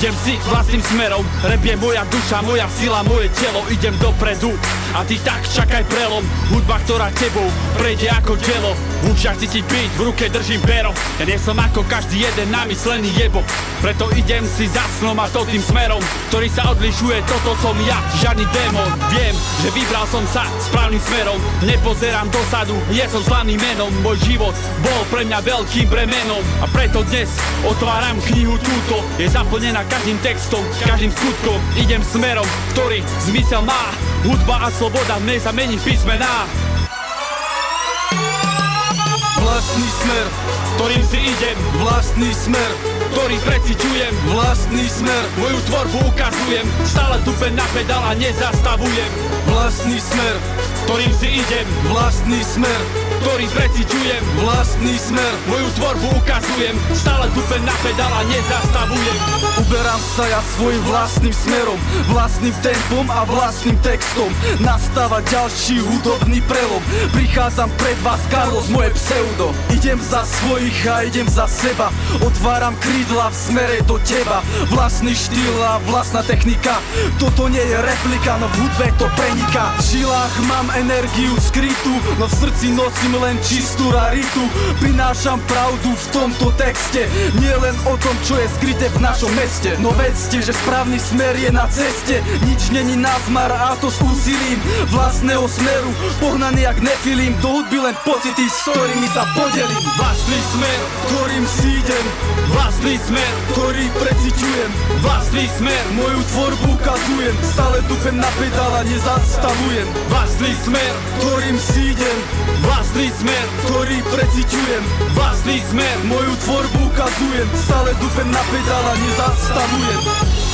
idem si vlastným smerom. Rap je moja duša, moja sila, moje telo. Idem dopredu a ty tak čakaj prelom. Hudba, ktorá tebou prejde ako dielo. V ušiach cítiť byť, v ruke držím pero. Ja nie som ako každý jeden namyslený jebo. Preto idem si za snom a to tým smerom, ktorý sa odlišuje, toto som ja, žiadny démon. Viem, že vybral som sa správnym smerom. Nepozerám dosadu, nie som slavným menom. Môj život bol pre mňa veľkým bremenom a preto dnes otváram knihu túto. Je zaplnená každým textom, každým skutkom. Idem smerom, ktorý zmysel má. Hudba a sloboda v nej zamení písmená. Vlastný smer, ktorým si idem, vlastný smer, ktorý preciťujem, vlastný smer, moju tvorbu ukazujem, stále tupem na pedál a nezastavujem. vlastný smer, Ktorým si idem, vlastný smer, ktorý preciťujem, vlastný smer, moju tvorbu ukazujem, stále tupem na pedál a nezastavujem. uberám sa ja svojim vlastným smerom, vlastným tempom a vlastným textom. Nastáva ďalší hudobný prelom. Prichádzam pred vás, Carlos, moje pseudo. Idem za svojich a idem za seba. Otváram krídla v smere do teba. Vlastný štýl a vlastná technika. Toto nie je replika, no v hudbe to preniká. V žilách mám energiu skrytú, no v srdci nosím len čistú raritu. Prinášam pravdu v tomto texte, nie len o tom, čo je skryté v našom meste. No vedzte, že správny smer je na ceste. Nič není nazmar a to s úsilím vlastného smeru. Pohnaný jak nefilím, do hudby len pocity, s ktorými sa podelím. Vlastný smer, Ktorým si idem, vlastný smer, ktorý preciťujem, vlastný smer, moju tvorbu ukazujem, stále tupem na pedál a nezastavujem. vlastný smer, Ktorým si idem, vlastný smer, ktorý preciťujem, vlastný smer, moju tvorbu ukazujem, stále tupem na pedál a nezastavujem.